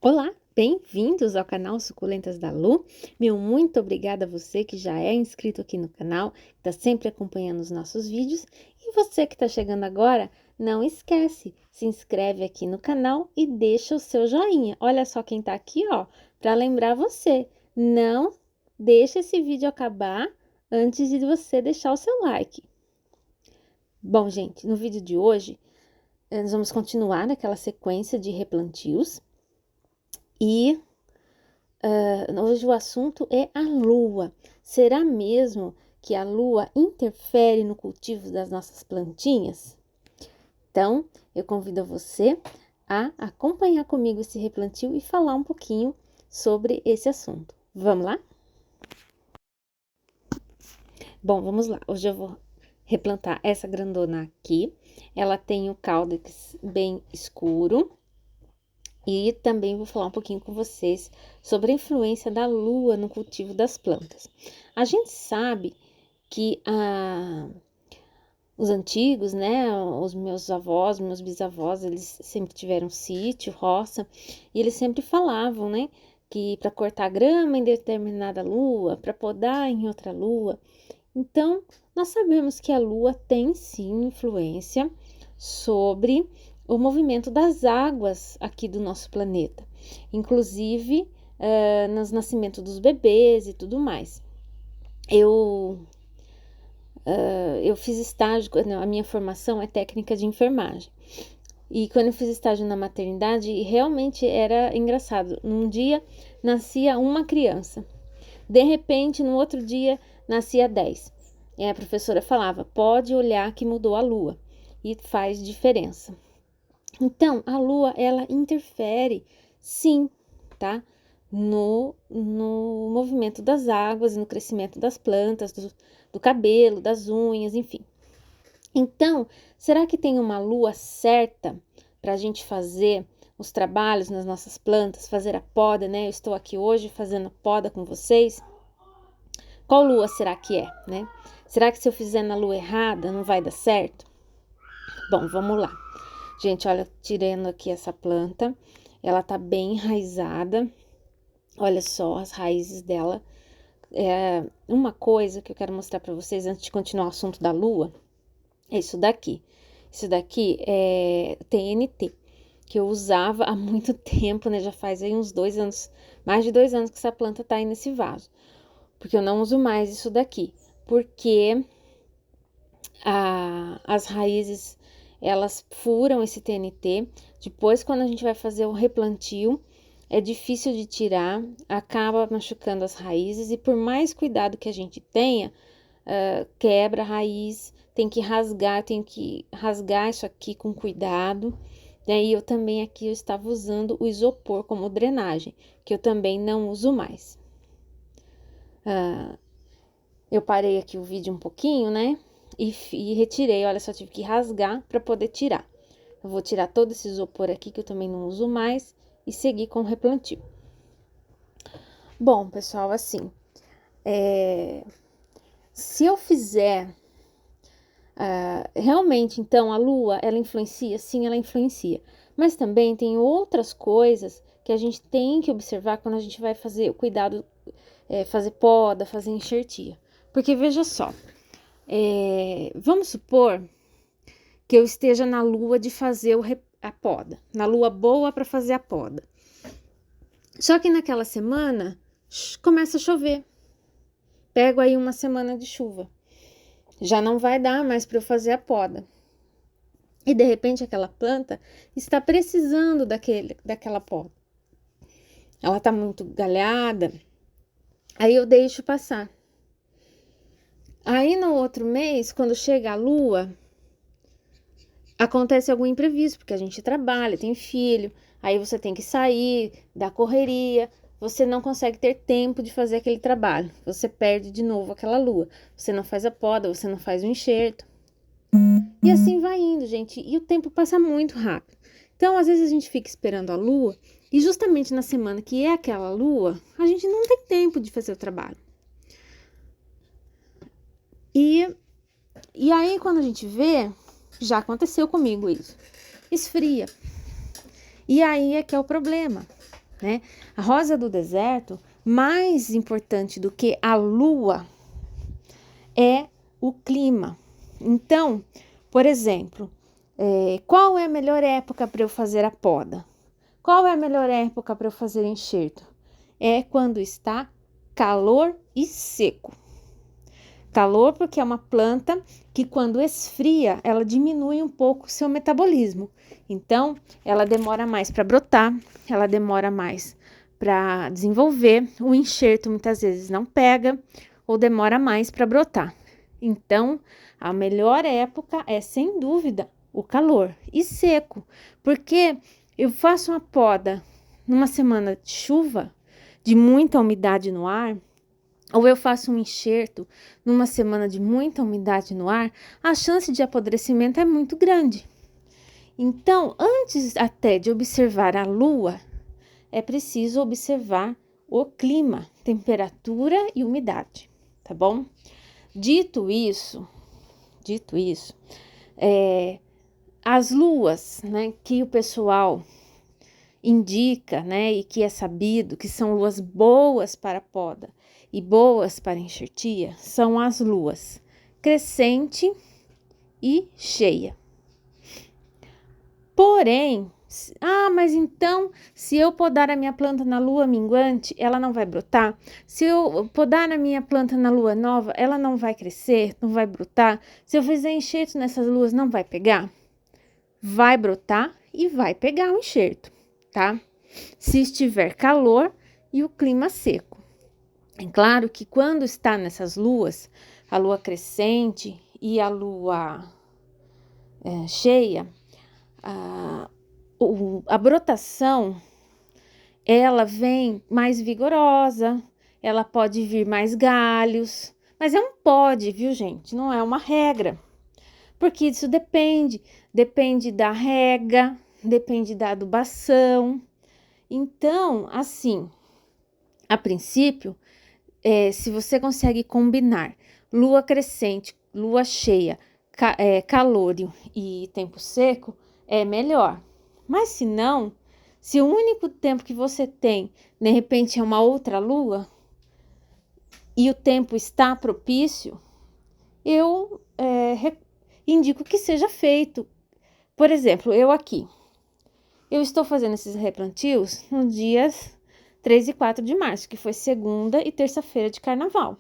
Olá, bem-vindos ao canal Suculentas da Lu. Meu muito obrigada a você que já é inscrito aqui no canal, está sempre acompanhando os nossos vídeos. E você que está chegando agora, não esquece, se inscreve aqui no canal e deixa o seu joinha. Olha só quem está aqui, ó, para lembrar você, não deixa esse vídeo acabar antes de você deixar o seu like. Bom, gente, no vídeo de hoje, nós vamos continuar naquela sequência de replantios. E hoje o assunto é a lua. Será mesmo que a lua interfere no cultivo das nossas plantinhas? Então, eu convido você a acompanhar comigo esse replantio e falar um pouquinho sobre esse assunto. Vamos lá? Bom, vamos lá. Hoje eu vou replantar essa grandona aqui. Ela tem o caudex bem escuro. E também vou falar um pouquinho com vocês sobre a influência da lua no cultivo das plantas. A gente sabe que os antigos, né, os meus avós, meus bisavós, eles sempre tiveram sítio, roça, e eles sempre falavam, né, que para cortar grama em determinada lua, para podar em outra lua. Então, nós sabemos que a lua tem sim influência sobre o movimento das águas aqui do nosso planeta, inclusive nos nascimentos dos bebês e tudo mais. Eu fiz estágio, a minha formação é técnica de enfermagem, e quando eu fiz estágio na maternidade, realmente era engraçado. Num dia nascia uma criança, de repente no outro dia nascia 10. E a professora falava, pode olhar que mudou a lua, e faz diferença. Então, a lua, ela interfere, sim, tá? No movimento das águas, no crescimento das plantas, do cabelo, das unhas, enfim. Então, será que tem uma lua certa para a gente fazer os trabalhos nas nossas plantas, fazer a poda, né? Eu estou aqui hoje fazendo poda com vocês. Qual lua será que é, né? Será que se eu fizer na lua errada, não vai dar certo? Bom, vamos lá. Gente, olha, tirando aqui essa planta, ela tá bem enraizada. Olha só as raízes dela. Uma coisa que eu quero mostrar para vocês antes de continuar o assunto da lua é isso daqui. Isso daqui é TNT, que eu usava há muito tempo, né? Já faz aí uns 2 anos, mais de 2 anos que essa planta tá aí nesse vaso. Porque eu não uso mais isso daqui, porque as raízes, elas furam esse TNT. Depois, quando a gente vai fazer o replantio, é difícil de tirar, acaba machucando as raízes, e por mais cuidado que a gente tenha, quebra a raiz, tem que rasgar isso aqui com cuidado. Daí eu também aqui eu estava usando o isopor como drenagem, que eu também não uso mais. Eu parei aqui o vídeo um pouquinho, né? E retirei, olha só, tive que rasgar para poder tirar. Eu vou tirar todo esse isopor aqui, que eu também não uso mais, e seguir com o replantio. Bom, pessoal, assim, se eu fizer, realmente, então, a lua, ela influencia? Sim, ela influencia. Mas também tem outras coisas que a gente tem que observar quando a gente vai fazer o cuidado, fazer poda, fazer enxertia. Porque, veja só, vamos supor que eu esteja na lua de fazer a poda, na lua boa para fazer a poda. Só que naquela semana começa a chover. Pego aí uma semana de chuva. Já não vai dar mais para eu fazer a poda. E de repente aquela planta está precisando daquela poda. Ela está muito galhada. Aí eu deixo passar. Aí no outro mês, quando chega a lua, acontece algum imprevisto, porque a gente trabalha, tem filho, aí você tem que sair da correria, você não consegue ter tempo de fazer aquele trabalho, você perde de novo aquela lua, você não faz a poda, você não faz o enxerto. E assim vai indo, gente, e o tempo passa muito rápido. Então, às vezes a gente fica esperando a lua, e justamente na semana que é aquela lua, a gente não tem tempo de fazer o trabalho. E aí, quando a gente vê, já aconteceu comigo isso, esfria. E aí é que é o problema. né? A rosa do deserto, mais importante do que a lua, é o clima. Então, por exemplo, qual é a melhor época para eu fazer a poda? Qual é a melhor época para eu fazer enxerto? É quando está calor e seco. Calor porque é uma planta que quando esfria, ela diminui um pouco o seu metabolismo. Então, ela demora mais para brotar, ela demora mais para desenvolver. O enxerto muitas vezes não pega ou demora mais para brotar. Então, a melhor época é, sem dúvida, o calor e seco, porque eu faço uma poda numa semana de chuva, de muita umidade no ar, ou eu faço um enxerto numa semana de muita umidade no ar, a chance de apodrecimento é muito grande. Então, antes até de observar a lua, é preciso observar o clima, temperatura e umidade, tá bom? Dito isso, as luas, né, que o pessoal indica, né, e que é sabido que são luas boas para poda e boas para enxertia, são as luas crescente e cheia. Porém, mas então, se eu podar a minha planta na lua minguante, ela não vai brotar? Se eu podar a minha planta na lua nova, ela não vai crescer, não vai brotar? Se eu fizer enxerto nessas luas, não vai pegar? Vai brotar e vai pegar o enxerto, tá? Se estiver calor e o clima seco. É claro que quando está nessas luas, a lua crescente e a lua cheia, a brotação, ela vem mais vigorosa, ela pode vir mais galhos, mas é um pode, viu, gente? Não é uma regra, porque isso depende da rega, depende da adubação. Então, assim, a princípio, se você consegue combinar lua crescente, lua cheia, calor e tempo seco, é melhor. Mas se não, se o único tempo que você tem, de repente, é uma outra lua, e o tempo está propício, eu indico que seja feito. Por exemplo, eu estou fazendo esses replantios nos dias 3 e 4 de março, que foi segunda e terça-feira de carnaval.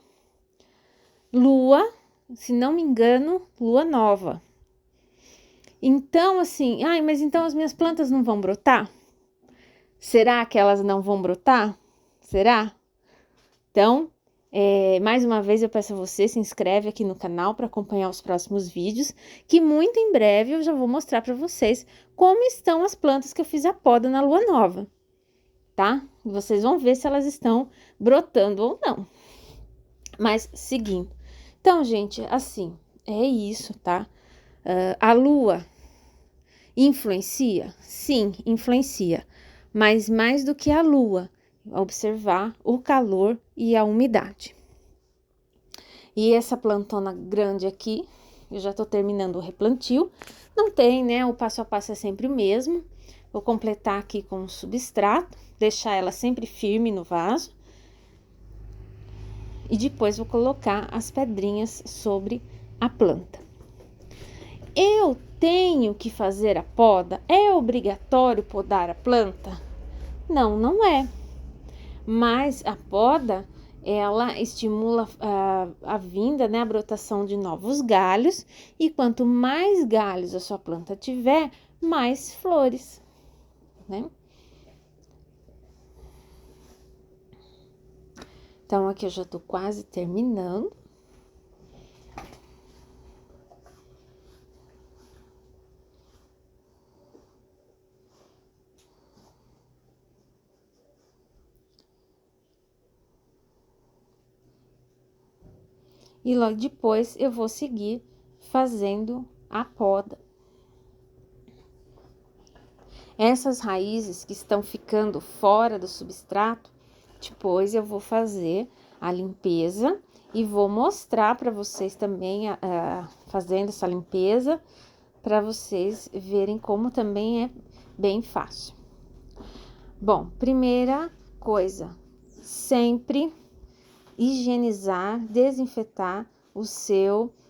Lua, se não me engano, lua nova. Então, assim, mas então as minhas plantas não vão brotar? Será que elas não vão brotar? Será? Então, mais uma vez eu peço a você, se inscreve aqui no canal para acompanhar os próximos vídeos, que muito em breve eu já vou mostrar para vocês como estão as plantas que eu fiz a poda na lua nova, tá? E vocês vão ver se elas estão brotando ou não. Mas, seguindo. Então, gente, assim, é isso, tá? A lua influencia? Sim, influencia. Mas mais do que a lua, observar o calor e a umidade. E essa plantona grande aqui, eu já tô terminando o replantio. Não tem, né? O passo a passo é sempre o mesmo. Vou completar aqui com o substrato, deixar ela sempre firme no vaso. E depois vou colocar as pedrinhas sobre a planta. Eu tenho que fazer a poda? É obrigatório podar a planta? Não, não é. Mas a poda, ela estimula a vinda, né, a brotação de novos galhos, e quanto mais galhos a sua planta tiver, mais flores, né? Então, aqui eu já tô quase terminando. E logo depois eu vou seguir fazendo a poda. Essas raízes que estão ficando fora do substrato, depois eu vou fazer a limpeza e vou mostrar para vocês também fazendo essa limpeza, para vocês verem como também é bem fácil. Bom, primeira coisa, sempre higienizar, desinfetar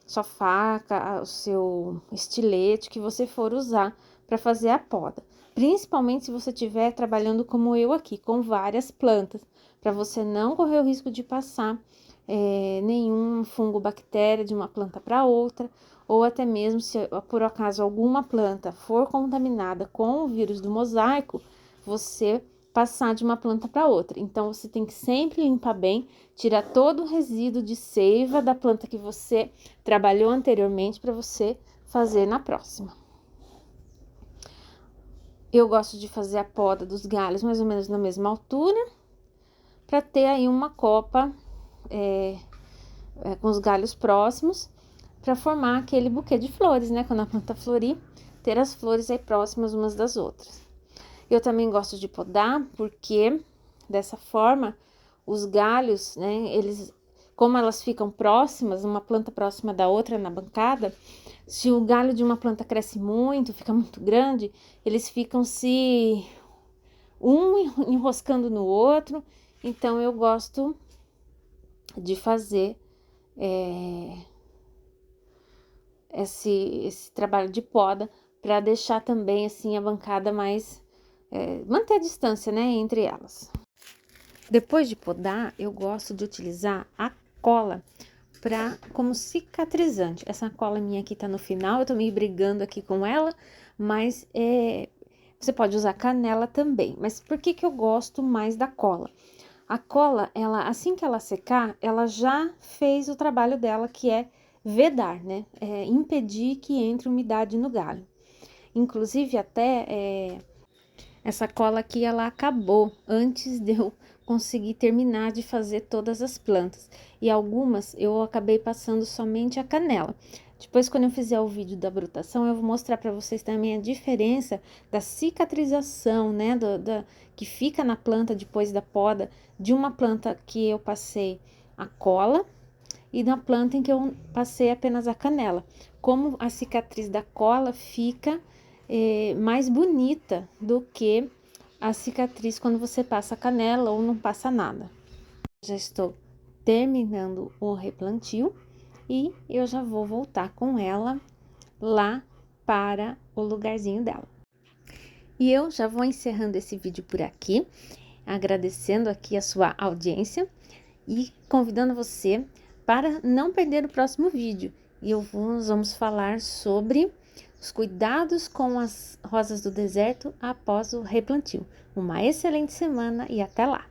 sua faca, o seu estilete que você for usar para fazer a poda. Principalmente se você estiver trabalhando como eu aqui, com várias plantas, para você não correr o risco de passar nenhum fungo, bactéria de uma planta para outra, ou até mesmo se por acaso alguma planta for contaminada com o vírus do mosaico, você passar de uma planta para outra. Então, você tem que sempre limpar bem, tirar todo o resíduo de seiva da planta que você trabalhou anteriormente para você fazer na próxima. Eu gosto de fazer a poda dos galhos mais ou menos na mesma altura, para ter aí uma copa com os galhos próximos, para formar aquele buquê de flores, né? Quando a planta florir, ter as flores aí próximas umas das outras. Eu também gosto de podar, porque dessa forma, os galhos, né, como elas ficam próximas, uma planta próxima da outra na bancada, se o galho de uma planta cresce muito, fica muito grande, eles ficam um enroscando no outro. Então, eu gosto de fazer esse trabalho de poda para deixar também assim a bancada mais manter a distância, né, entre elas. Depois de podar, eu gosto de utilizar a cola como cicatrizante. Essa cola minha aqui tá no final, eu tô meio brigando aqui com ela, mas você pode usar canela também. Mas por que que eu gosto mais da cola? A cola, assim que ela secar, ela já fez o trabalho dela, que é vedar, né? Impedir que entre umidade no galho. Inclusive, até essa cola aqui, ela acabou antes de eu conseguir terminar de fazer todas as plantas. E algumas eu acabei passando somente a canela. Depois, quando eu fizer o vídeo da brotação, eu vou mostrar para vocês também a diferença da cicatrização, né, que fica na planta depois da poda, de uma planta que eu passei a cola e na planta em que eu passei apenas a canela. Como a cicatriz da cola fica mais bonita do que a cicatriz quando você passa canela ou não passa nada. Já estou terminando o replantio e eu já vou voltar com ela lá para o lugarzinho dela. E eu já vou encerrando esse vídeo por aqui, agradecendo aqui a sua audiência e convidando você para não perder o próximo vídeo. E nós vamos falar sobre os cuidados com as rosas do deserto após o replantio. Uma excelente semana e até lá!